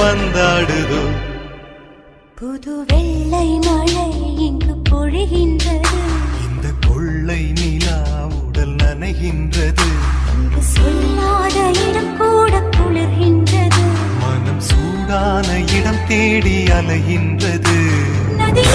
வந்தாடுதோ. புது வெள்ளை மழை இங்கு பொழிகின்றது, இந்த கொள்ளை நிலா உடல் நனைகின்றது. இங்கு சொல்லாத இடம் கூட குளிர்கின்றது, மனம் சூடான இடம் தேடி அலைகின்றது. நதி